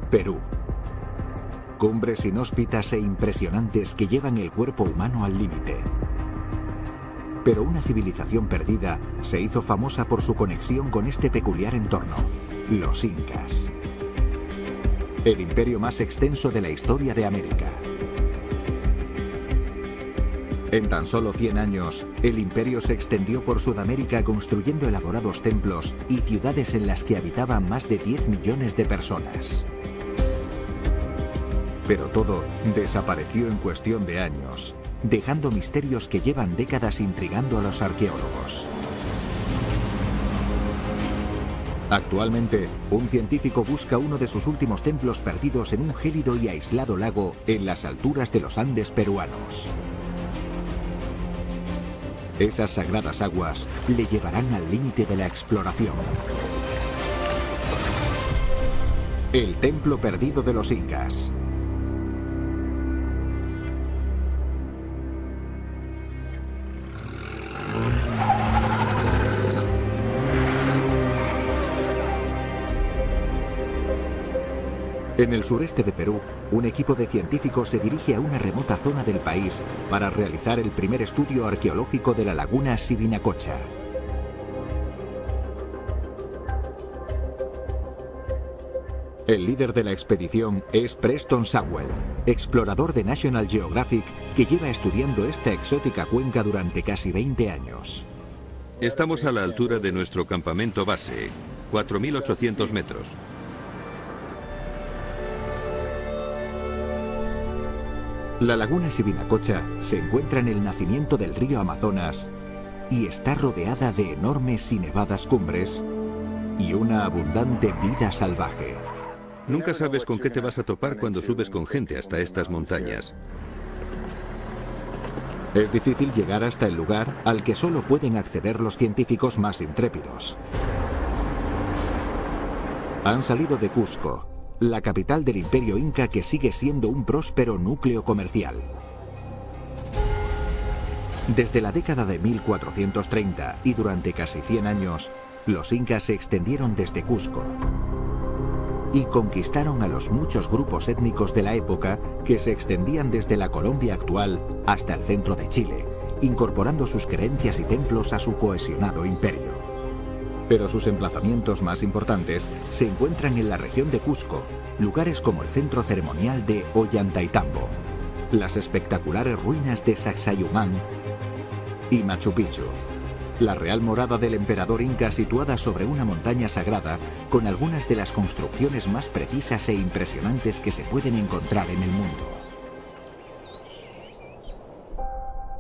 Perú. Cumbres inhóspitas e impresionantes que llevan el cuerpo humano al límite. Pero una civilización perdida se hizo famosa por su conexión con este peculiar entorno, los incas. El imperio más extenso de la historia de América. En tan solo 100 años, el imperio se extendió por Sudamérica construyendo elaborados templos y ciudades en las que habitaban más de 10 millones de personas. Pero todo desapareció en cuestión de años, dejando misterios que llevan décadas intrigando a los arqueólogos. Actualmente, un científico busca uno de sus últimos templos perdidos en un gélido y aislado lago en las alturas de los Andes peruanos. Esas sagradas aguas le llevarán al límite de la exploración. El templo perdido de los incas. En el sureste de Perú, un equipo de científicos se dirige a una remota zona del país para realizar el primer estudio arqueológico de la laguna Subinacocha. El líder de la expedición es Preston Sawell, explorador de National Geographic que lleva estudiando esta exótica cuenca durante casi 20 años. Estamos a la altura de nuestro campamento base, 4.800 metros. La laguna Subinacocha se encuentra en el nacimiento del río Amazonas y está rodeada de enormes y nevadas cumbres y una abundante vida salvaje. Nunca sabes con qué te vas a topar cuando subes con gente hasta estas montañas. Es difícil llegar hasta el lugar al que solo pueden acceder los científicos más intrépidos. Han salido de Cusco, la capital del imperio inca que sigue siendo un próspero núcleo comercial. Desde la década de 1430 y durante casi 100 años, los incas se extendieron desde Cusco y conquistaron a los muchos grupos étnicos de la época que se extendían desde la Colombia actual hasta el centro de Chile, incorporando sus creencias y templos a su cohesionado imperio. Pero sus emplazamientos más importantes se encuentran en la región de Cusco, lugares como el centro ceremonial de Ollantaytambo, las espectaculares ruinas de Sacsayhuamán y Machu Picchu, la real morada del emperador inca situada sobre una montaña sagrada con algunas de las construcciones más precisas e impresionantes que se pueden encontrar en el mundo.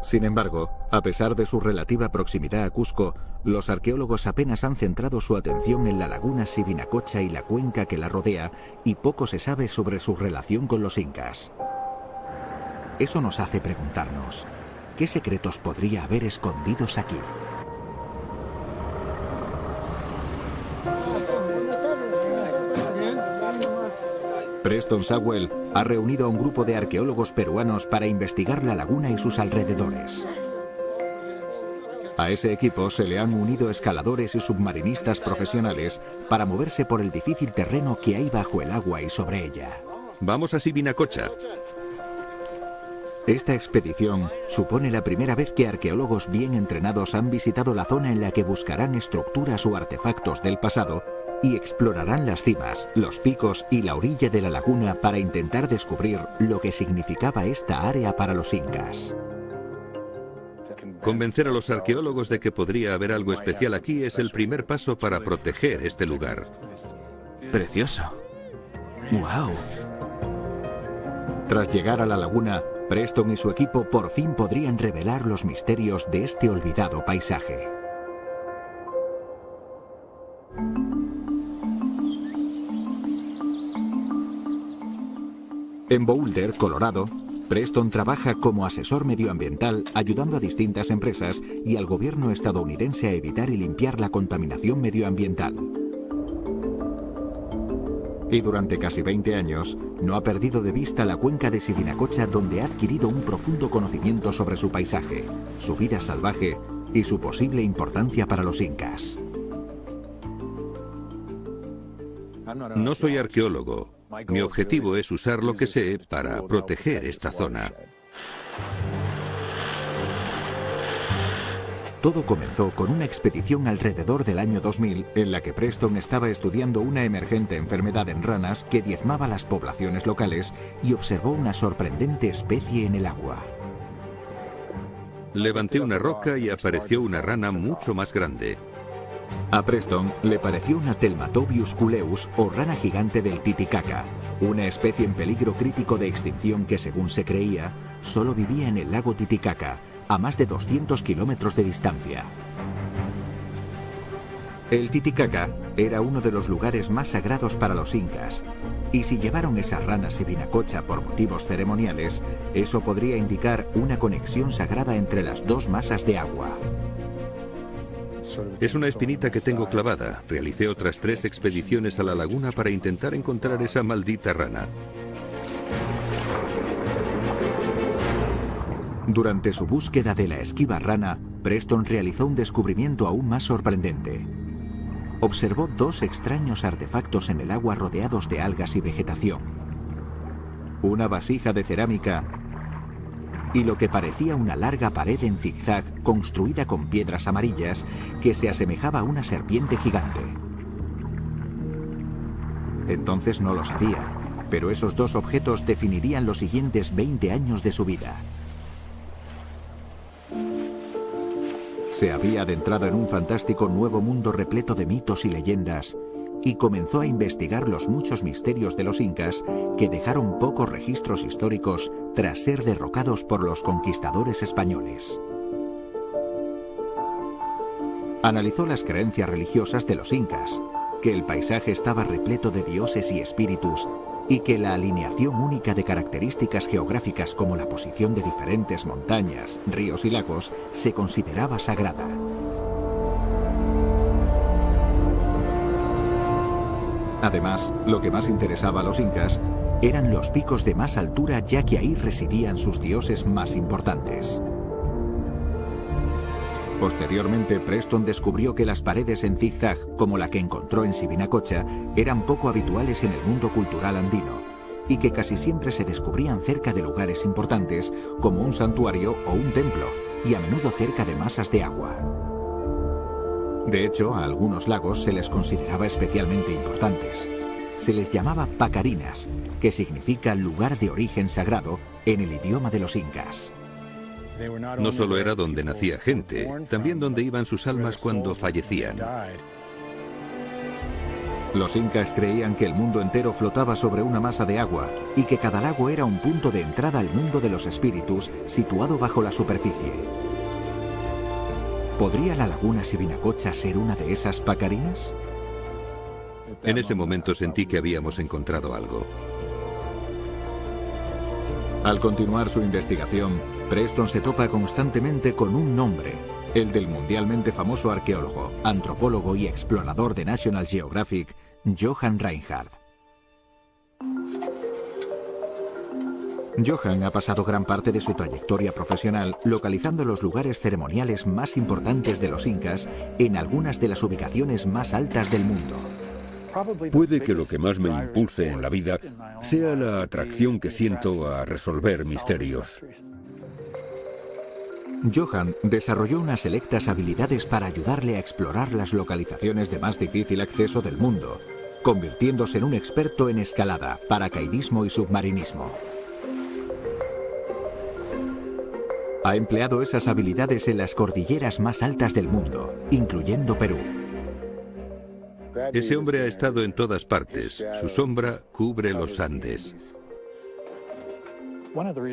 Sin embargo, a pesar de su relativa proximidad a Cusco, los arqueólogos apenas han centrado su atención en la laguna Subinacocha y la cuenca que la rodea, y poco se sabe sobre su relación con los incas. Eso nos hace preguntarnos, ¿qué secretos podría haber escondidos aquí? Preston Sawell ha reunido a un grupo de arqueólogos peruanos para investigar la laguna y sus alrededores. A ese equipo se le han unido escaladores y submarinistas profesionales para moverse por el difícil terreno que hay bajo el agua y sobre ella. Vamos a Subinacocha. Esta expedición supone la primera vez que arqueólogos bien entrenados han visitado la zona en la que buscarán estructuras o artefactos del pasado y explorarán las cimas, los picos y la orilla de la laguna para intentar descubrir lo que significaba esta área para los incas. Convencer a los arqueólogos de que podría haber algo especial aquí es el primer paso para proteger este lugar. Precioso. ¡Wow! Tras llegar a la laguna, Preston y su equipo por fin podrían revelar los misterios de este olvidado paisaje. En Boulder, Colorado, Preston trabaja como asesor medioambiental ayudando a distintas empresas y al gobierno estadounidense a evitar y limpiar la contaminación medioambiental. Y durante casi 20 años no ha perdido de vista la cuenca de Subinacocha, donde ha adquirido un profundo conocimiento sobre su paisaje, su vida salvaje y su posible importancia para los incas. No soy arqueólogo, Mi objetivo es usar lo que sé para proteger esta zona. Todo comenzó con una expedición alrededor del año 2000 en la que Preston estaba estudiando una emergente enfermedad en ranas que diezmaba las poblaciones locales y observó una sorprendente especie en el agua. Levanté una roca y apareció una rana mucho más grande. A Preston le pareció una Telmatobius culeus o rana gigante del Titicaca, una especie en peligro crítico de extinción que, según se creía, solo vivía en el lago Titicaca, a más de 200 kilómetros de distancia. El Titicaca era uno de los lugares más sagrados para los incas, y si llevaron esas ranas y vinacocha por motivos ceremoniales, eso podría indicar una conexión sagrada entre las dos masas de agua. Es una espinita que tengo clavada. Realicé otras 3 expediciones a la laguna para intentar encontrar esa maldita rana. Durante su búsqueda de la esquiva rana, Preston realizó un descubrimiento aún más sorprendente. Observó 2 extraños artefactos en el agua rodeados de algas y vegetación. Una vasija de cerámica y lo que parecía una larga pared en zigzag construida con piedras amarillas que se asemejaba a una serpiente gigante. Entonces no lo sabía, pero esos 2 objetos definirían los siguientes 20 años de su vida. Se había adentrado en un fantástico nuevo mundo repleto de mitos y leyendas y comenzó a investigar los muchos misterios de los incas que dejaron pocos registros históricos tras ser derrocados por los conquistadores españoles. Analizó las creencias religiosas de los incas, que el paisaje estaba repleto de dioses y espíritus y que la alineación única de características geográficas como la posición de diferentes montañas, ríos y lagos se consideraba sagrada. Además, lo que más interesaba a los incas eran los picos de más altura, ya que ahí residían sus dioses más importantes. Posteriormente, Preston descubrió que las paredes en zigzag, como la que encontró en Sibinacocha, eran poco habituales en el mundo cultural andino, y que casi siempre se descubrían cerca de lugares importantes, como un santuario o un templo, y a menudo cerca de masas de agua. De hecho, a algunos lagos se les consideraba especialmente importantes. Se les llamaba pacarinas, que significa lugar de origen sagrado en el idioma de los incas. No solo era donde nacía gente, también donde iban sus almas cuando fallecían. Los incas creían que el mundo entero flotaba sobre una masa de agua y que cada lago era un punto de entrada al mundo de los espíritus situado bajo la superficie. ¿Podría la laguna Sibinacocha ser una de esas pacarinas? En ese momento sentí que habíamos encontrado algo. Al continuar su investigación, Preston se topa constantemente con un nombre, el del mundialmente famoso arqueólogo, antropólogo y explorador de National Geographic, Johan Reinhardt. Johan ha pasado gran parte de su trayectoria profesional localizando los lugares ceremoniales más importantes de los incas en algunas de las ubicaciones más altas del mundo. Puede que lo que más me impulse en la vida sea la atracción que siento a resolver misterios. Johan desarrolló unas selectas habilidades para ayudarle a explorar las localizaciones de más difícil acceso del mundo, convirtiéndose en un experto en escalada, paracaidismo y submarinismo. Ha empleado esas habilidades en las cordilleras más altas del mundo, incluyendo Perú. Ese hombre ha estado en todas partes. Su sombra cubre los Andes.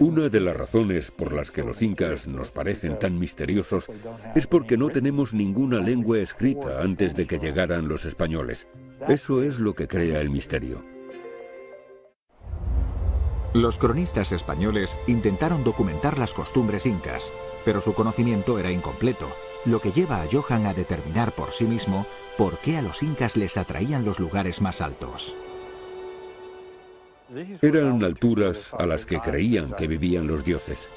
Una de las razones por las que los incas nos parecen tan misteriosos es porque no tenemos ninguna lengua escrita antes de que llegaran los españoles. Eso es lo que crea el misterio. Los cronistas españoles intentaron documentar las costumbres incas, pero su conocimiento era incompleto, lo que lleva a Johan a determinar por sí mismo por qué a los incas les atraían los lugares más altos. Eran alturas a las que creían que vivían los dioses.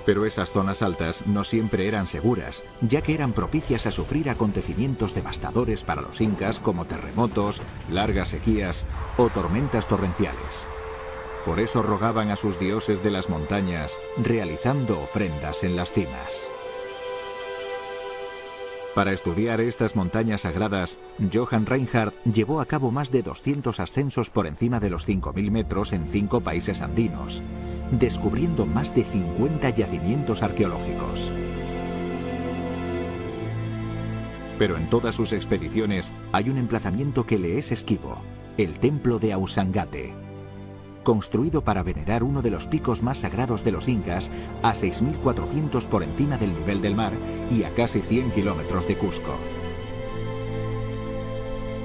Pero esas zonas altas no siempre eran seguras, ya que eran propicias a sufrir acontecimientos devastadores para los incas como terremotos, largas sequías o tormentas torrenciales. Por eso rogaban a sus dioses de las montañas, realizando ofrendas en las cimas. Para estudiar estas montañas sagradas, Johann Reinhardt llevó a cabo más de 200 ascensos por encima de los 5.000 metros en 5 países andinos, descubriendo más de 50 yacimientos arqueológicos. Pero en todas sus expediciones hay un emplazamiento que le es esquivo, el templo de Ausangate, construido para venerar uno de los picos más sagrados de los incas, a 6.400 por encima del nivel del mar y a casi 100 kilómetros de Cusco.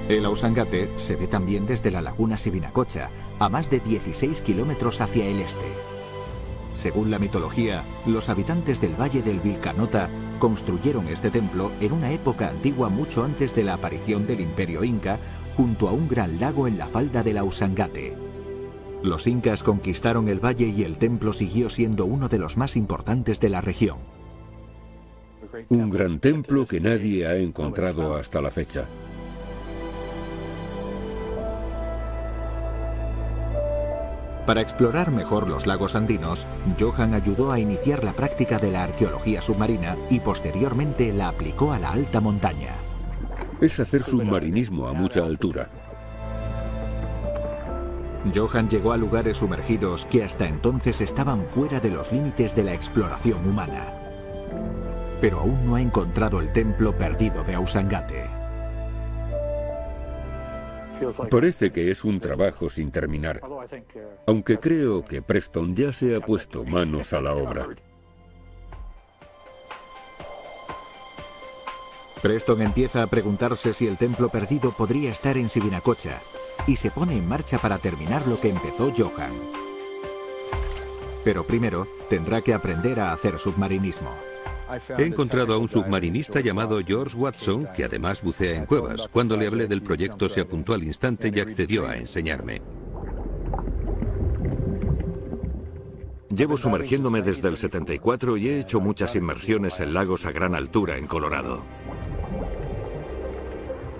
El Ausangate se ve también desde la laguna Subinacocha, a más de 16 kilómetros hacia el este. Según la mitología, los habitantes del valle del Vilcanota construyeron este templo en una época antigua mucho antes de la aparición del Imperio Inca, junto a un gran lago en la falda del Ausangate. Los incas conquistaron el valle y el templo siguió siendo uno de los más importantes de la región. Un gran templo que nadie ha encontrado hasta la fecha. Para explorar mejor los lagos andinos, Johann ayudó a iniciar la práctica de la arqueología submarina y posteriormente la aplicó a la alta montaña. Es hacer submarinismo a mucha altura. Johann llegó a lugares sumergidos que hasta entonces estaban fuera de los límites de la exploración humana. Pero aún no ha encontrado el templo perdido de Ausangate. Parece que es un trabajo sin terminar, aunque creo que Preston ya se ha puesto manos a la obra. Preston empieza a preguntarse si el templo perdido podría estar en Subinacocha y se pone en marcha para terminar lo que empezó Johann. Pero primero tendrá que aprender a hacer submarinismo. He encontrado a un submarinista llamado George Watson, que además bucea en cuevas. Cuando le hablé del proyecto se apuntó al instante y accedió a enseñarme. Llevo sumergiéndome desde el 74 y he hecho muchas inmersiones en lagos a gran altura en Colorado.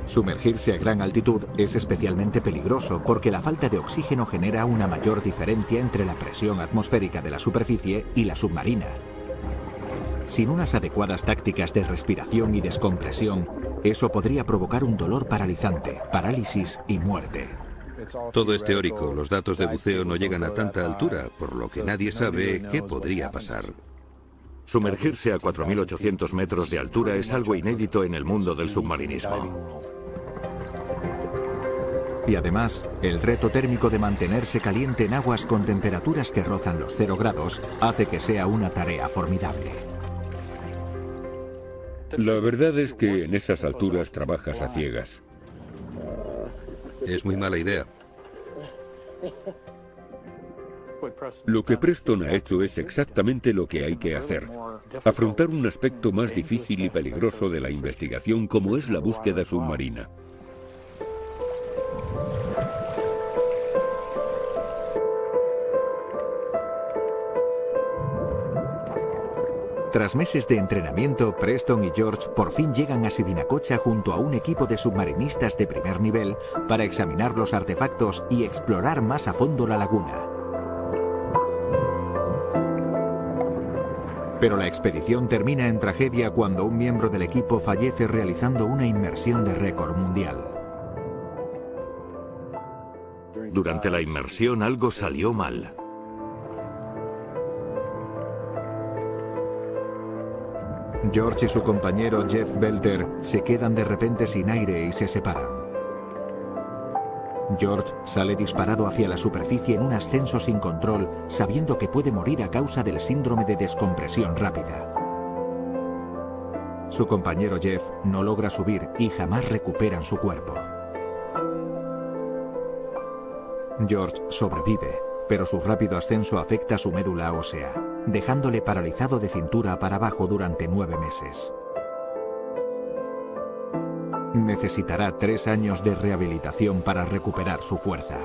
Sumergirse a gran altitud es especialmente peligroso porque la falta de oxígeno genera una mayor diferencia entre la presión atmosférica de la superficie y la submarina. Sin unas adecuadas tácticas de respiración y descompresión, eso podría provocar un dolor paralizante, parálisis y muerte. Todo es teórico, los datos de buceo no llegan a tanta altura, por lo que nadie sabe qué podría pasar. Sumergirse a 4.800 metros de altura es algo inédito en el mundo del submarinismo. Y además, el reto térmico de mantenerse caliente en aguas con temperaturas que rozan los 0 grados hace que sea una tarea formidable. La verdad es que en esas alturas trabajas a ciegas. Es muy mala idea. Lo que Preston ha hecho es exactamente lo que hay que hacer. Afrontar un aspecto más difícil y peligroso de la investigación como es la búsqueda submarina. Tras meses de entrenamiento, Preston y George por fin llegan a Subinacocha junto a un equipo de submarinistas de primer nivel para examinar los artefactos y explorar más a fondo la laguna. Pero la expedición termina en tragedia cuando un miembro del equipo fallece realizando una inmersión de récord mundial. Durante la inmersión algo salió mal. George y su compañero Jeff Belter se quedan de repente sin aire y se separan. George sale disparado hacia la superficie en un ascenso sin control, sabiendo que puede morir a causa del síndrome de descompresión rápida. Su compañero Jeff no logra subir y jamás recuperan su cuerpo. George sobrevive, pero su rápido ascenso afecta su médula ósea, dejándole paralizado de cintura para abajo durante 9 meses. Necesitará 3 años de rehabilitación para recuperar su fuerza.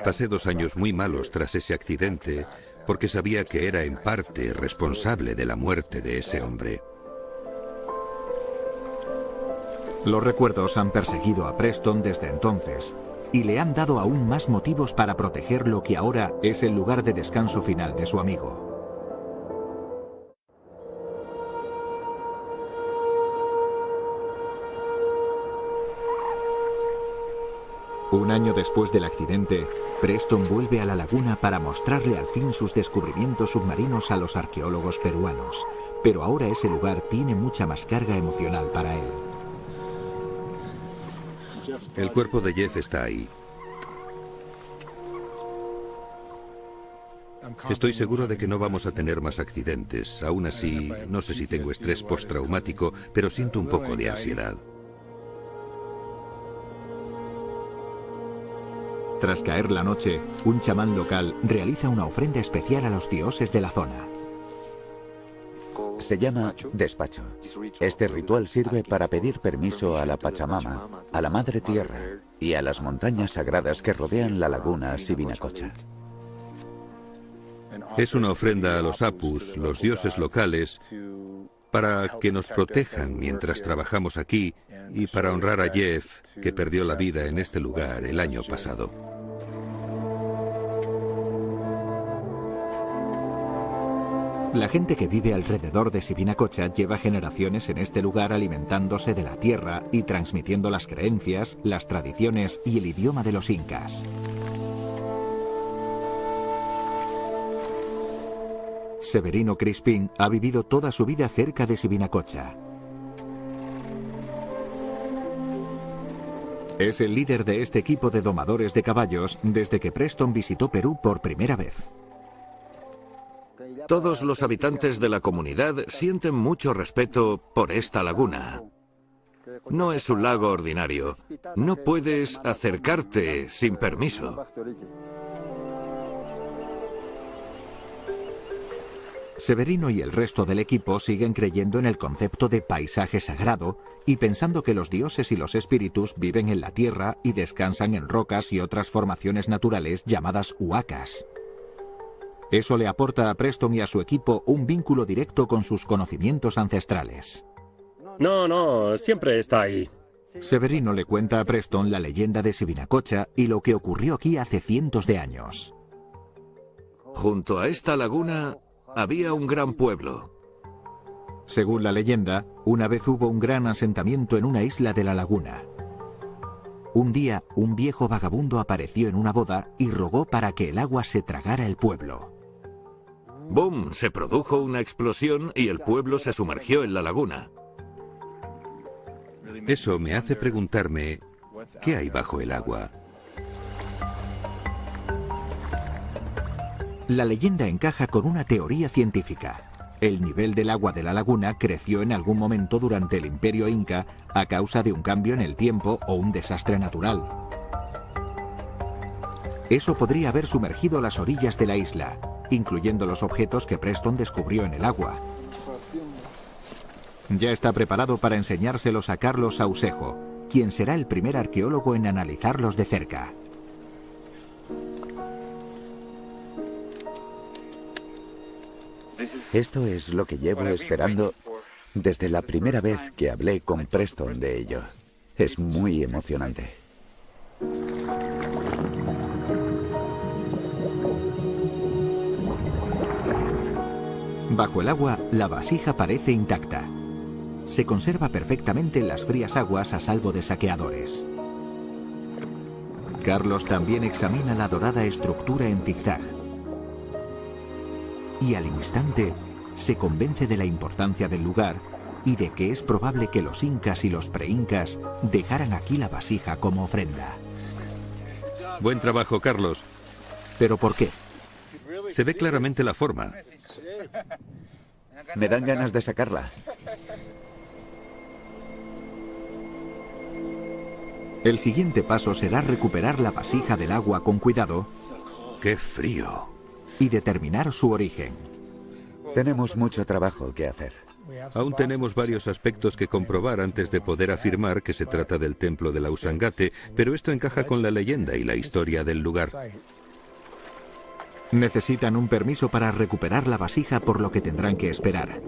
Pasé 2 años muy malos tras ese accidente porque sabía que era en parte responsable de la muerte de ese hombre. Los recuerdos han perseguido a Preston desde entonces y le han dado aún más motivos para proteger lo que ahora es el lugar de descanso final de su amigo. Un año después del accidente, Preston vuelve a la laguna para mostrarle al fin sus descubrimientos submarinos a los arqueólogos peruanos, pero ahora ese lugar tiene mucha más carga emocional para él. El cuerpo de Jeff está ahí. Estoy seguro de que no vamos a tener más accidentes. Aún así, no sé si tengo estrés postraumático, pero siento un poco de ansiedad. Tras caer la noche, un chamán local realiza una ofrenda especial a los dioses de la zona. Se llama despacho. Este ritual sirve para pedir permiso a la Pachamama, a la Madre Tierra y a las montañas sagradas que rodean la laguna Sibinacocha. Es una ofrenda a los apus, los dioses locales, para que nos protejan mientras trabajamos aquí y para honrar a Jeff, que perdió la vida en este lugar el año pasado. La gente que vive alrededor de Sibinacocha lleva generaciones en este lugar alimentándose de la tierra y transmitiendo las creencias, las tradiciones y el idioma de los incas. Severino Crispín ha vivido toda su vida cerca de Sibinacocha. Es el líder de este equipo de domadores de caballos desde que Preston visitó Perú por primera vez. Todos los habitantes de la comunidad sienten mucho respeto por esta laguna. No es un lago ordinario. No puedes acercarte sin permiso. Severino y el resto del equipo siguen creyendo en el concepto de paisaje sagrado y pensando que los dioses y los espíritus viven en la tierra y descansan en rocas y otras formaciones naturales llamadas huacas. Eso le aporta a Preston y a su equipo un vínculo directo con sus conocimientos ancestrales. No, siempre está ahí. Severino le cuenta a Preston la leyenda de Sibinacocha y lo que ocurrió aquí hace cientos de años. Junto a esta laguna había un gran pueblo. Según la leyenda, una vez hubo un gran asentamiento en una isla de la laguna. Un día, un viejo vagabundo apareció en una boda y rogó para que el agua se tragara el pueblo. ¡Bum! Se produjo una explosión y el pueblo se sumergió en la laguna. Eso me hace preguntarme, ¿qué hay bajo el agua? La leyenda encaja con una teoría científica. El nivel del agua de la laguna creció en algún momento durante el Imperio Inca a causa de un cambio en el tiempo o un desastre natural. Eso podría haber sumergido las orillas de la isla, incluyendo los objetos que Preston descubrió en el agua. Ya está preparado para enseñárselos a Carlos Saucejo, quien será el primer arqueólogo en analizarlos de cerca. Esto es lo que llevo esperando desde la primera vez que hablé con Preston de ello. Es muy emocionante. Bajo el agua, la vasija parece intacta. Se conserva perfectamente en las frías aguas a salvo de saqueadores. Carlos también examina la dorada estructura en zigzag. Y al instante, se convence de la importancia del lugar y de que es probable que los incas y los preincas dejaran aquí la vasija como ofrenda. Buen trabajo, Carlos. ¿Pero por qué? Se ve claramente la forma. Me dan ganas de sacarla. El siguiente paso será recuperar la vasija del agua con cuidado. ¡Qué frío! Y determinar su origen. Tenemos mucho trabajo que hacer. Aún tenemos varios aspectos que comprobar antes de poder afirmar que se trata del templo de la Usangate, pero esto encaja con la leyenda y la historia del lugar. Necesitan un permiso para recuperar la vasija, por lo que tendrán que esperar.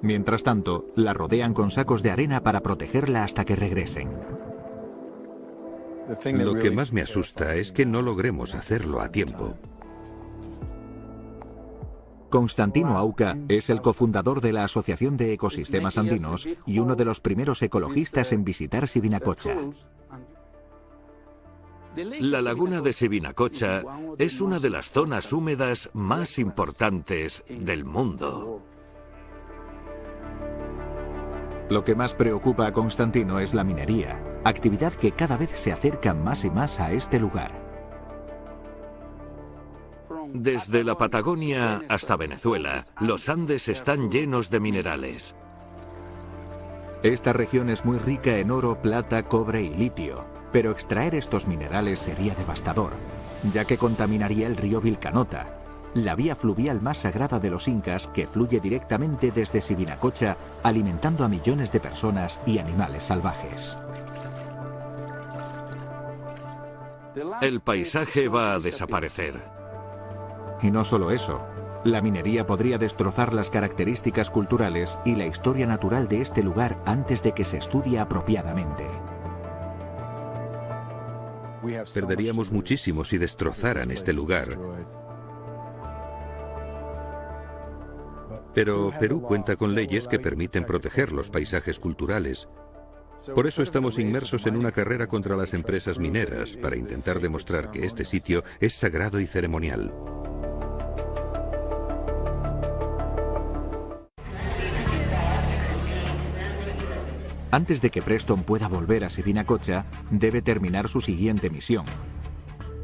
Mientras tanto, la rodean con sacos de arena para protegerla hasta que regresen. Lo que más me asusta es que no logremos hacerlo a tiempo. Constantino Auca es el cofundador de la Asociación de Ecosistemas Andinos y uno de los primeros ecologistas en visitar Sibinacocha. La laguna de Sibinacocha es una de las zonas húmedas más importantes del mundo. Lo que más preocupa a Constantino es la minería, actividad que cada vez se acerca más y más a este lugar. Desde la Patagonia hasta Venezuela, los Andes están llenos de minerales. Esta región es muy rica en oro, plata, cobre y litio, pero extraer estos minerales sería devastador, ya que contaminaría el río Vilcanota, la vía fluvial más sagrada de los incas que fluye directamente desde Sibinacocha, alimentando a millones de personas y animales salvajes. El paisaje va a desaparecer. Y no solo eso, la minería podría destrozar las características culturales y la historia natural de este lugar antes de que se estudie apropiadamente. Perderíamos muchísimo si destrozaran este lugar. Pero Perú cuenta con leyes que permiten proteger los paisajes culturales. Por eso estamos inmersos en una carrera contra las empresas mineras para intentar demostrar que este sitio es sagrado y ceremonial. Antes de que Preston pueda volver a Sibinacocha, debe terminar su siguiente misión: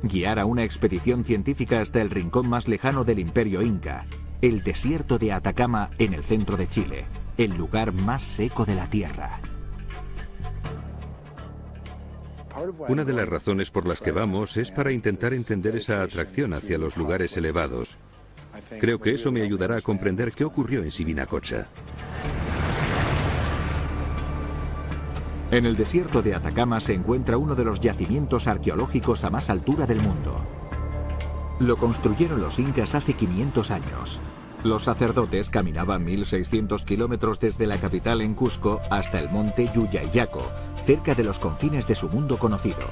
guiar a una expedición científica hasta el rincón más lejano del Imperio Inca, el desierto de Atacama en el centro de Chile, el lugar más seco de la Tierra. Una de las razones por las que vamos es para intentar entender esa atracción hacia los lugares elevados. Creo que eso me ayudará a comprender qué ocurrió en Sibinacocha. En el desierto de Atacama se encuentra uno de los yacimientos arqueológicos a más altura del mundo. Lo construyeron los incas hace 500 años. Los sacerdotes caminaban 1.600 kilómetros desde la capital en Cusco hasta el monte Yuyayaco, cerca de los confines de su mundo conocido.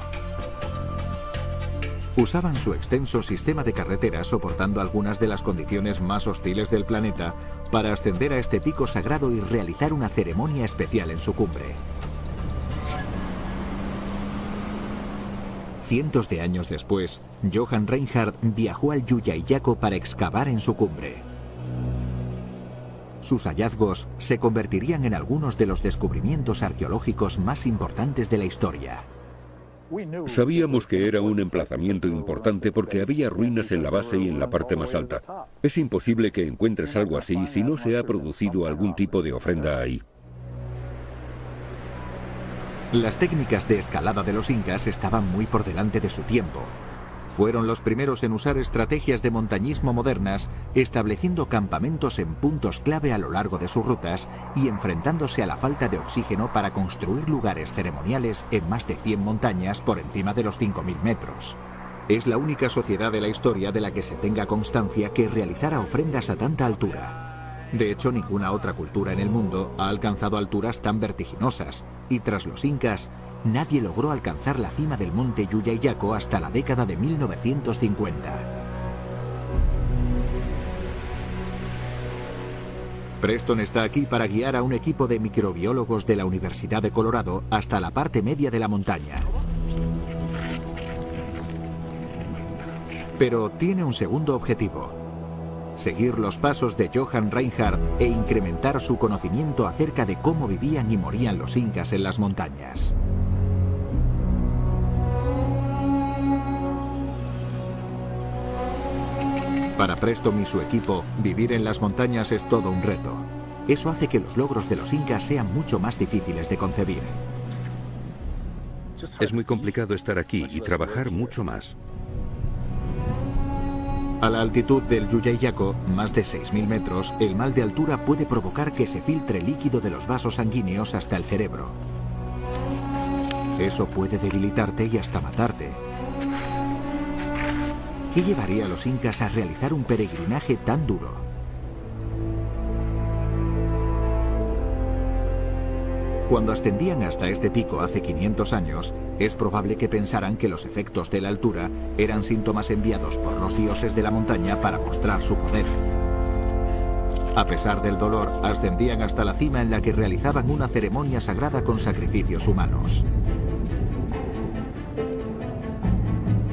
Usaban su extenso sistema de carreteras soportando algunas de las condiciones más hostiles del planeta para ascender a este pico sagrado y realizar una ceremonia especial en su cumbre. Cientos de años después, Johann Reinhardt viajó al Yuyayaco para excavar en su cumbre. Sus hallazgos se convertirían en algunos de los descubrimientos arqueológicos más importantes de la historia. Sabíamos que era un emplazamiento importante porque había ruinas en la base y en la parte más alta. Es imposible que encuentres algo así si no se ha producido algún tipo de ofrenda ahí. Las técnicas de escalada de los incas estaban muy por delante de su tiempo. Fueron los primeros en usar estrategias de montañismo modernas, estableciendo campamentos en puntos clave a lo largo de sus rutas y enfrentándose a la falta de oxígeno para construir lugares ceremoniales en más de 100 montañas por encima de los 5.000 metros. Es la única sociedad de la historia de la que se tenga constancia que realizara ofrendas a tanta altura. De hecho, ninguna otra cultura en el mundo ha alcanzado alturas tan vertiginosas, y tras los incas, nadie logró alcanzar la cima del monte Yuyayaco hasta la década de 1950. Preston está aquí para guiar a un equipo de microbiólogos de la Universidad de Colorado hasta la parte media de la montaña. Pero tiene un segundo objetivo: seguir los pasos de Johann Reinhardt e incrementar su conocimiento acerca de cómo vivían y morían los incas en las montañas. Para Preston y su equipo, vivir en las montañas es todo un reto. Eso hace que los logros de los incas sean mucho más difíciles de concebir. Es muy complicado estar aquí y trabajar mucho más. A la altitud del Yuyayaco, más de 6.000 metros, el mal de altura puede provocar que se filtre líquido de los vasos sanguíneos hasta el cerebro. Eso puede debilitarte y hasta matarte. ¿Qué llevaría a los incas a realizar un peregrinaje tan duro? Cuando ascendían hasta este pico hace 500 años, es probable que pensaran que los efectos de la altura eran síntomas enviados por los dioses de la montaña para mostrar su poder. A pesar del dolor, ascendían hasta la cima en la que realizaban una ceremonia sagrada con sacrificios humanos.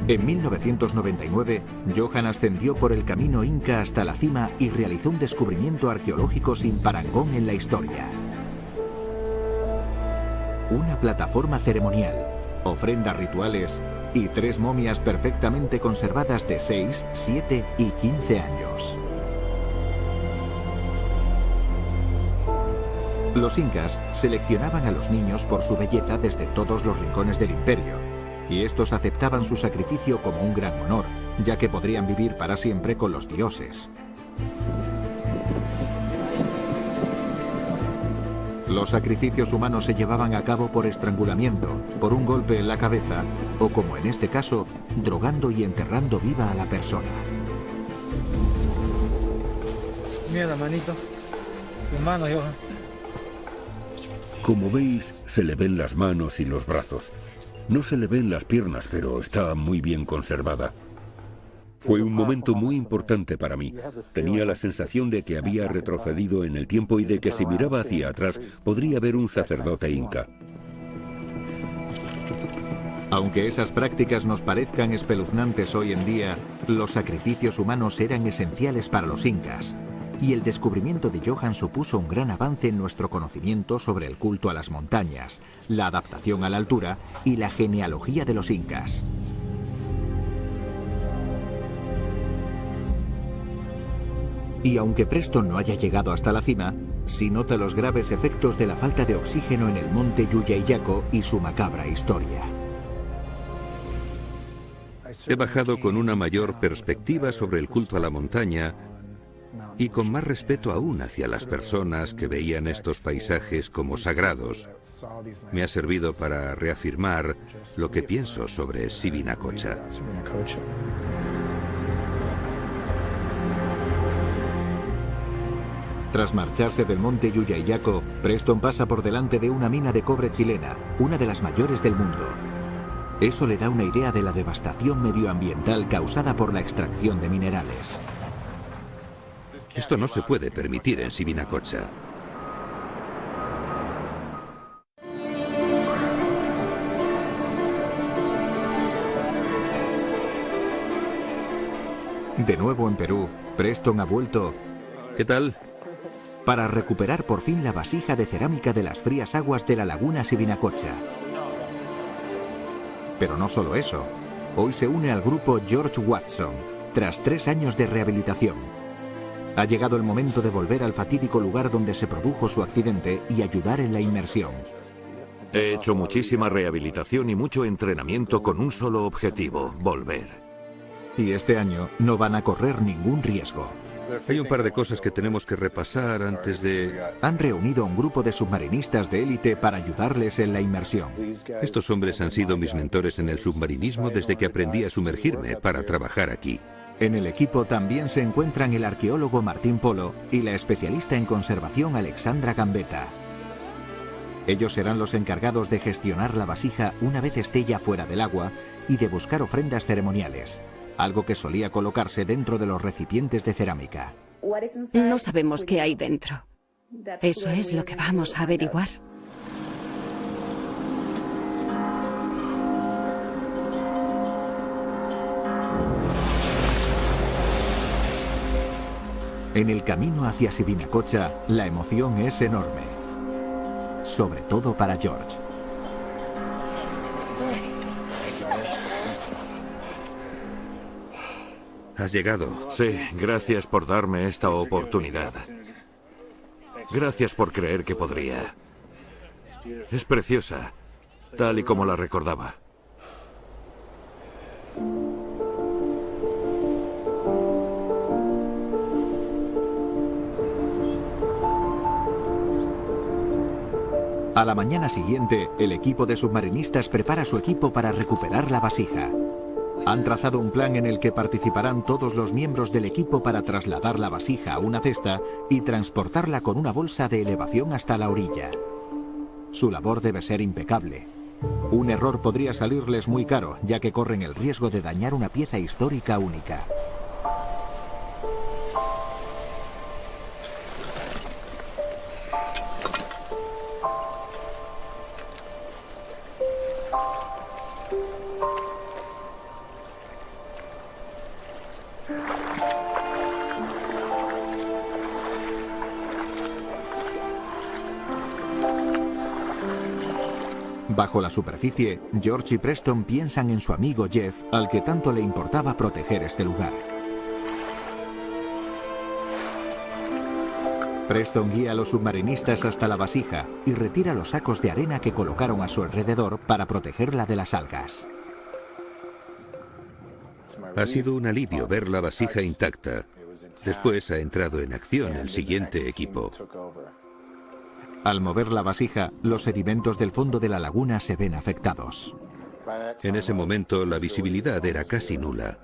En 1999, Johan ascendió por el camino inca hasta la cima y realizó un descubrimiento arqueológico sin parangón en la historia. Una plataforma ceremonial, ofrendas rituales y 3 momias perfectamente conservadas de 6, 7 y 15 años. Los incas seleccionaban a los niños por su belleza desde todos los rincones del imperio, y estos aceptaban su sacrificio como un gran honor, ya que podrían vivir para siempre con los dioses. Los sacrificios humanos se llevaban a cabo por estrangulamiento, por un golpe en la cabeza, o como en este caso, drogando y enterrando viva a la persona. Mira la manito, tu mano, Johan. Como veis, se le ven las manos y los brazos. No se le ven las piernas, pero está muy bien conservada. Fue un momento muy importante para mí. Tenía la sensación de que había retrocedido en el tiempo y de que si miraba hacia atrás podría ver un sacerdote inca. Aunque esas prácticas nos parezcan espeluznantes hoy en día, los sacrificios humanos eran esenciales para los incas, y el descubrimiento de Johan supuso un gran avance en nuestro conocimiento sobre el culto a las montañas, la adaptación a la altura y la genealogía de los incas. Y aunque Preston no haya llegado hasta la cima, sí nota los graves efectos de la falta de oxígeno en el monte Yuyayaco y su macabra historia. He bajado con una mayor perspectiva sobre el culto a la montaña y con más respeto aún hacia las personas que veían estos paisajes como sagrados. Me ha servido para reafirmar lo que pienso sobre Subinacocha. Tras marcharse del monte Yuyayaco, Preston pasa por delante de una mina de cobre chilena, una de las mayores del mundo. Eso le da una idea de la devastación medioambiental causada por la extracción de minerales. Esto no se puede permitir en Subinacocha. De nuevo en Perú, Preston ha vuelto... ¿Qué tal? Para recuperar por fin la vasija de cerámica de las frías aguas de la laguna Subinacocha. Pero no solo eso. Hoy se une al grupo George Watson, tras 3 años de rehabilitación. Ha llegado el momento de volver al fatídico lugar donde se produjo su accidente y ayudar en la inmersión. He hecho muchísima rehabilitación y mucho entrenamiento con un solo objetivo: volver. Y este año no van a correr ningún riesgo. Hay un par de cosas que tenemos que repasar antes de... Han reunido a un grupo de submarinistas de élite para ayudarles en la inmersión. Estos hombres han sido mis mentores en el submarinismo desde que aprendí a sumergirme para trabajar aquí. En el equipo también se encuentran el arqueólogo Martín Polo y la especialista en conservación Alexandra Gambetta. Ellos serán los encargados de gestionar la vasija una vez esté ya fuera del agua y de buscar ofrendas ceremoniales, algo que solía colocarse dentro de los recipientes de cerámica. No sabemos qué hay dentro. Eso es lo que vamos a averiguar. En el camino hacia Subinacocha, la emoción es enorme. Sobre todo para George. ¿Has llegado? Sí, gracias por darme esta oportunidad. Gracias por creer que podría. Es preciosa, tal y como la recordaba. A la mañana siguiente, el equipo de submarinistas prepara su equipo para recuperar la vasija. Han trazado un plan en el que participarán todos los miembros del equipo para trasladar la vasija a una cesta y transportarla con una bolsa de elevación hasta la orilla. Su labor debe ser impecable. Un error podría salirles muy caro, ya que corren el riesgo de dañar una pieza histórica única. Bajo la superficie, George y Preston piensan en su amigo Jeff, al que tanto le importaba proteger este lugar. Preston guía a los submarinistas hasta la vasija y retira los sacos de arena que colocaron a su alrededor para protegerla de las algas. Ha sido un alivio ver la vasija intacta. Después ha entrado en acción el siguiente equipo. Al mover la vasija, los sedimentos del fondo de la laguna se ven afectados. En ese momento la visibilidad era casi nula.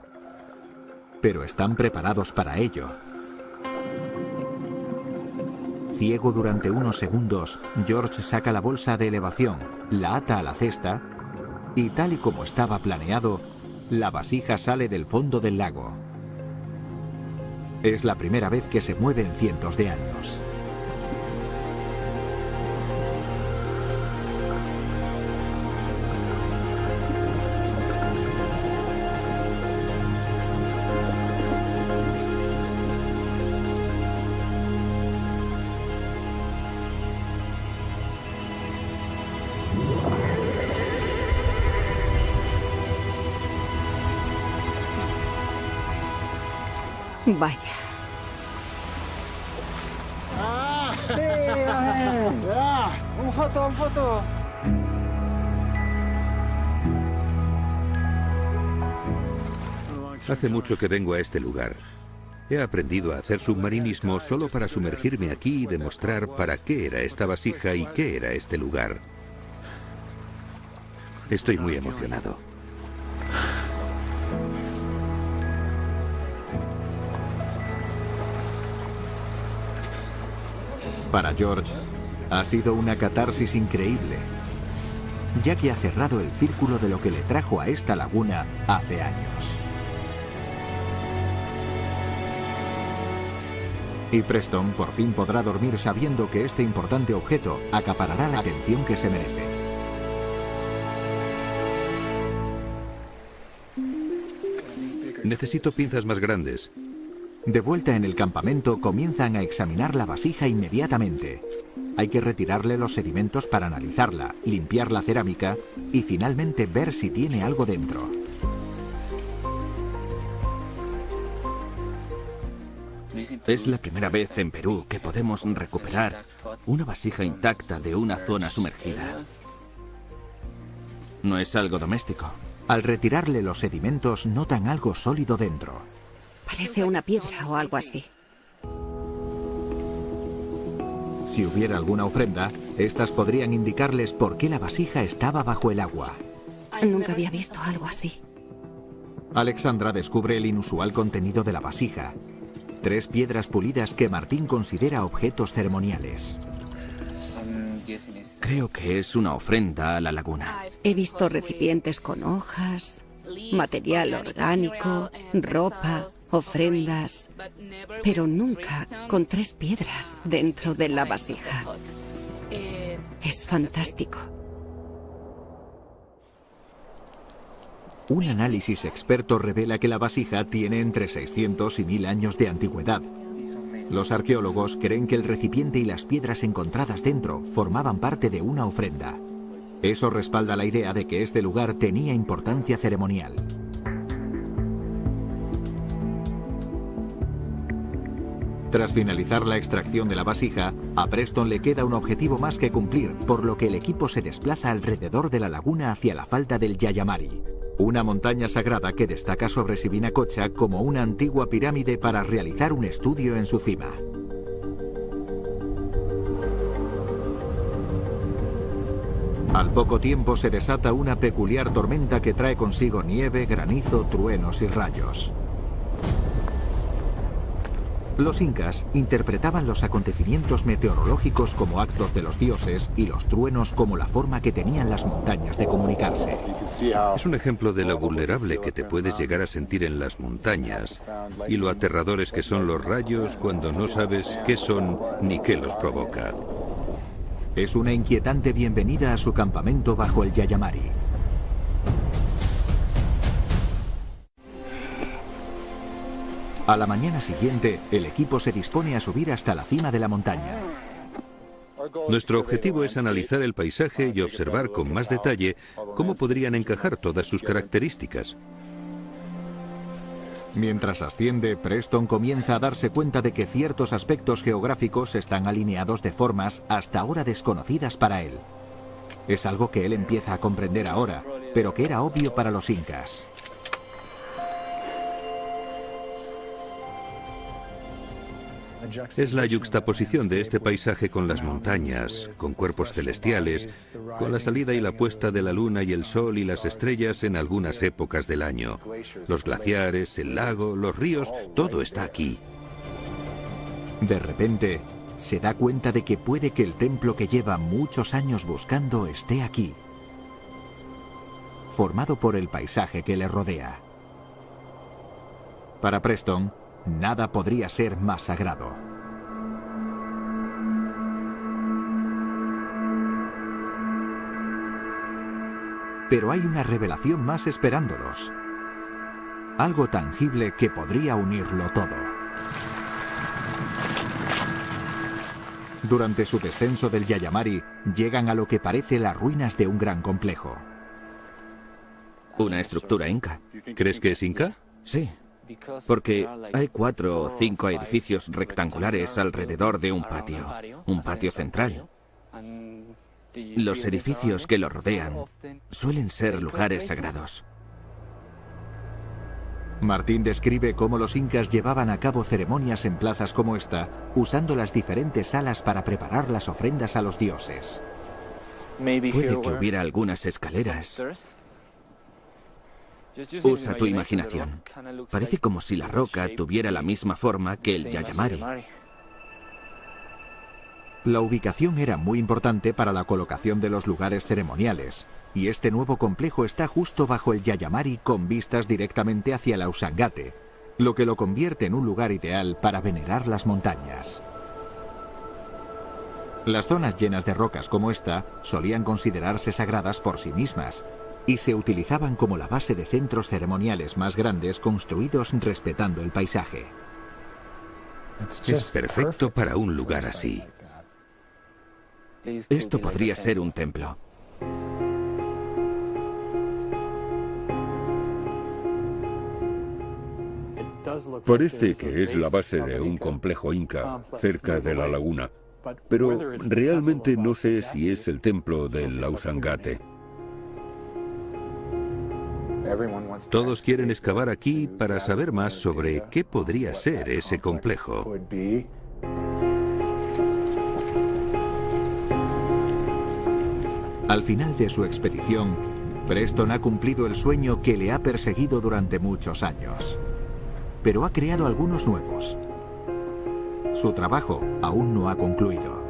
Pero están preparados para ello. Ciego durante unos segundos, George saca la bolsa de elevación, la ata a la cesta y, tal y como estaba planeado, la vasija sale del fondo del lago. Es la primera vez que se mueve en cientos de años. Vaya. Un foto. Hace mucho que vengo a este lugar. He aprendido a hacer submarinismo solo para sumergirme aquí y demostrar para qué era esta vasija y qué era este lugar. Estoy muy emocionado. Para George, ha sido una catarsis increíble, ya que ha cerrado el círculo de lo que le trajo a esta laguna hace años. Y Preston por fin podrá dormir sabiendo que este importante objeto acaparará la atención que se merece. Necesito pinzas más grandes. De vuelta en el campamento, comienzan a examinar la vasija inmediatamente. Hay que retirarle los sedimentos para analizarla, limpiar la cerámica y finalmente ver si tiene algo dentro. Es la primera vez en Perú que podemos recuperar una vasija intacta de una zona sumergida. No es algo doméstico. Al retirarle los sedimentos, notan algo sólido dentro. Parece una piedra o algo así. Si hubiera alguna ofrenda, estas podrían indicarles por qué la vasija estaba bajo el agua. Nunca había visto algo así. Alexandra descubre el inusual contenido de la vasija. 3 piedras pulidas que Martín considera objetos ceremoniales. Creo que es una ofrenda a la laguna. He visto recipientes con hojas, material orgánico, ropa, ofrendas, pero nunca con 3 piedras dentro de la vasija. Es fantástico. Un análisis experto revela que la vasija tiene entre 600 y 1000 años de antigüedad. Los arqueólogos creen que el recipiente y las piedras encontradas dentro formaban parte de una ofrenda. Eso respalda la idea de que este lugar tenía importancia ceremonial. Tras finalizar la extracción de la vasija, a Preston le queda un objetivo más que cumplir, por lo que el equipo se desplaza alrededor de la laguna hacia la falda del Yayamari, una montaña sagrada que destaca sobre Sibinacocha como una antigua pirámide para realizar un estudio en su cima. Al poco tiempo se desata una peculiar tormenta que trae consigo nieve, granizo, truenos y rayos. Los incas interpretaban los acontecimientos meteorológicos como actos de los dioses y los truenos como la forma que tenían las montañas de comunicarse. Es un ejemplo de lo vulnerable que te puedes llegar a sentir en las montañas y lo aterradores que son los rayos cuando no sabes qué son ni qué los provoca. Es una inquietante bienvenida a su campamento bajo el Yayamari. A la mañana siguiente, el equipo se dispone a subir hasta la cima de la montaña. Nuestro objetivo es analizar el paisaje y observar con más detalle cómo podrían encajar todas sus características. Mientras asciende, Preston comienza a darse cuenta de que ciertos aspectos geográficos están alineados de formas hasta ahora desconocidas para él. Es algo que él empieza a comprender ahora, pero que era obvio para los incas. Es la yuxtaposición de este paisaje con las montañas, con cuerpos celestiales, con la salida y la puesta de la luna y el sol y las estrellas en algunas épocas del año. Los glaciares, el lago, los ríos, todo está aquí. De repente, se da cuenta de que puede que el templo que lleva muchos años buscando esté aquí, formado por el paisaje que le rodea. Para Preston, nada podría ser más sagrado. Pero hay una revelación más esperándolos. Algo tangible que podría unirlo todo. Durante su descenso del Yayamari, llegan a lo que parece las ruinas de un gran complejo. Una estructura inca. ¿Crees que es inca? Sí. Porque hay 4 o 5 edificios rectangulares alrededor de un patio central. Los edificios que lo rodean suelen ser lugares sagrados. Martín describe cómo los incas llevaban a cabo ceremonias en plazas como esta, usando las diferentes salas para preparar las ofrendas a los dioses. Puede que hubiera algunas escaleras. Usa tu imaginación. Parece como si la roca tuviera la misma forma que el Yayamari. La ubicación era muy importante para la colocación de los lugares ceremoniales, y este nuevo complejo está justo bajo el Yayamari con vistas directamente hacia el Ausangate, lo que lo convierte en un lugar ideal para venerar las montañas. Las zonas llenas de rocas como esta solían considerarse sagradas por sí mismas, y se utilizaban como la base de centros ceremoniales más grandes construidos respetando el paisaje. Es perfecto para un lugar así. Esto podría ser un templo. Parece que es la base de un complejo inca cerca de la laguna, pero realmente no sé si es el templo del Ausangate. Todos quieren excavar aquí para saber más sobre qué podría ser ese complejo. Al final de su expedición, Preston ha cumplido el sueño que le ha perseguido durante muchos años, pero ha creado algunos nuevos. Su trabajo aún no ha concluido.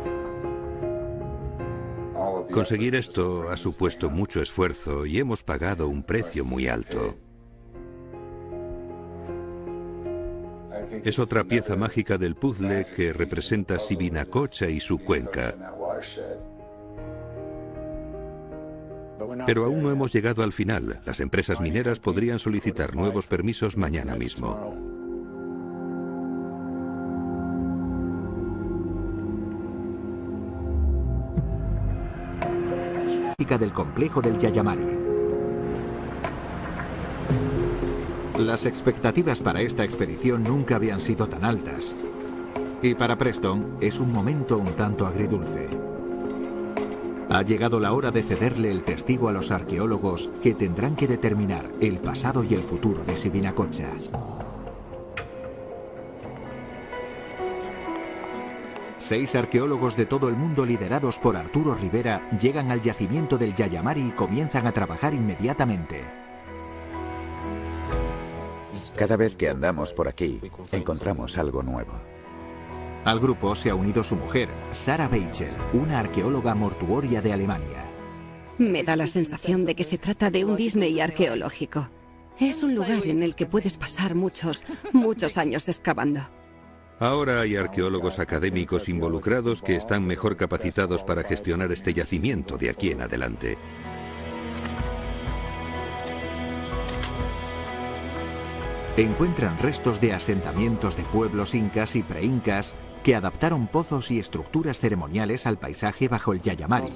Conseguir esto ha supuesto mucho esfuerzo y hemos pagado un precio muy alto. Es otra pieza mágica del puzzle que representa Sibinacocha y su cuenca. Pero aún no hemos llegado al final. Las empresas mineras podrían solicitar nuevos permisos mañana mismo. Del complejo del Yayamari. Las expectativas para esta expedición nunca habían sido tan altas, y para Preston es un momento un tanto agridulce. Ha llegado la hora de cederle el testigo a los arqueólogos que tendrán que determinar el pasado y el futuro de Sibinacocha. 6 arqueólogos de todo el mundo liderados por Arturo Rivera llegan al yacimiento del Yayamari y comienzan a trabajar inmediatamente. Cada vez que andamos por aquí, encontramos algo nuevo. Al grupo se ha unido su mujer, Sarah Beichel, una arqueóloga mortuoria de Alemania. Me da la sensación de que se trata de un Disney arqueológico. Es un lugar en el que puedes pasar muchos años excavando. Ahora hay arqueólogos académicos involucrados que están mejor capacitados para gestionar este yacimiento de aquí en adelante. Encuentran restos de asentamientos de pueblos incas y preincas que adaptaron pozos y estructuras ceremoniales al paisaje bajo el Yayamari,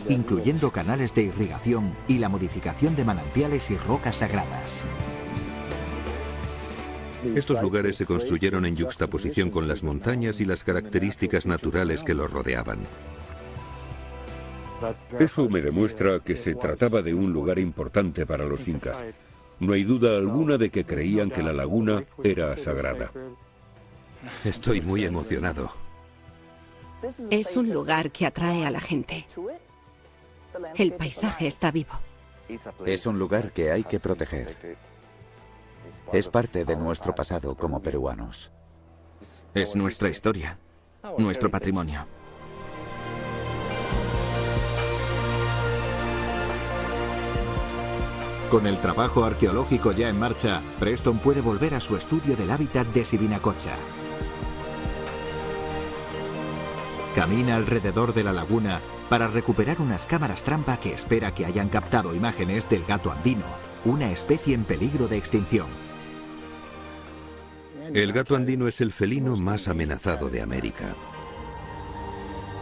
incluyendo canales de irrigación y la modificación de manantiales y rocas sagradas. Estos lugares se construyeron en yuxtaposición con las montañas y las características naturales que los rodeaban. Eso me demuestra que se trataba de un lugar importante para los incas. No hay duda alguna de que creían que la laguna era sagrada. Estoy muy emocionado. Es un lugar que atrae a la gente. El paisaje está vivo. Es un lugar que hay que proteger. Es parte de nuestro pasado como peruanos. Es nuestra historia, nuestro patrimonio. Con el trabajo arqueológico ya en marcha, Preston puede volver a su estudio del hábitat de Sibinacocha. Camina alrededor de la laguna para recuperar unas cámaras trampa que espera que hayan captado imágenes del gato andino, una especie en peligro de extinción. El gato andino es el felino más amenazado de América.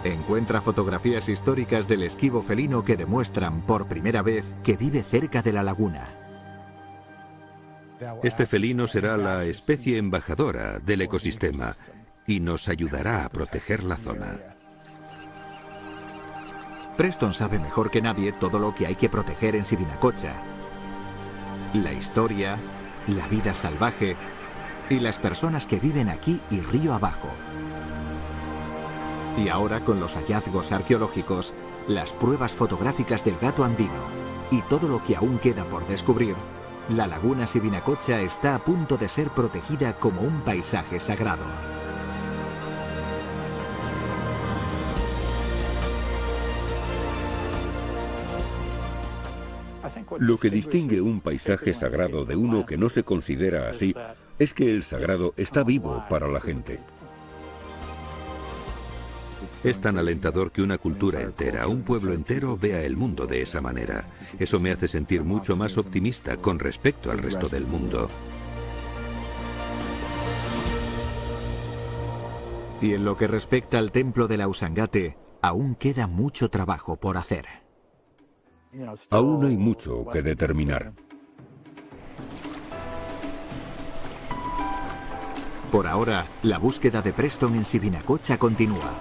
Encuentra fotografías históricas del esquivo felino que demuestran por primera vez que vive cerca de la laguna. Este felino será la especie embajadora del ecosistema y nos ayudará a proteger la zona. Preston sabe mejor que nadie todo lo que hay que proteger en Sibinacocha. La historia, la vida salvaje y las personas que viven aquí y río abajo. Y ahora, con los hallazgos arqueológicos, las pruebas fotográficas del gato andino y todo lo que aún queda por descubrir, la laguna Sibinacocha está a punto de ser protegida como un paisaje sagrado. Lo que distingue un paisaje sagrado de uno que no se considera así es que el sagrado está vivo para la gente. Es tan alentador que una cultura entera, un pueblo entero, vea el mundo de esa manera. Eso me hace sentir mucho más optimista con respecto al resto del mundo. Y en lo que respecta al templo de la Usangate, aún queda mucho trabajo por hacer. Aún hay mucho que determinar. Por ahora, la búsqueda de Preston en Sibinacocha continúa.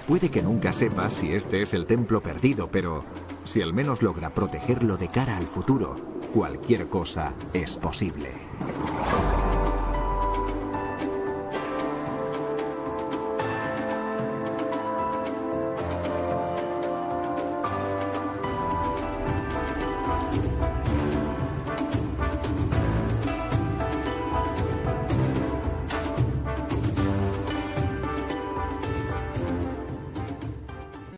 Puede que nunca sepa si este es el templo perdido, pero si al menos logra protegerlo de cara al futuro, cualquier cosa es posible.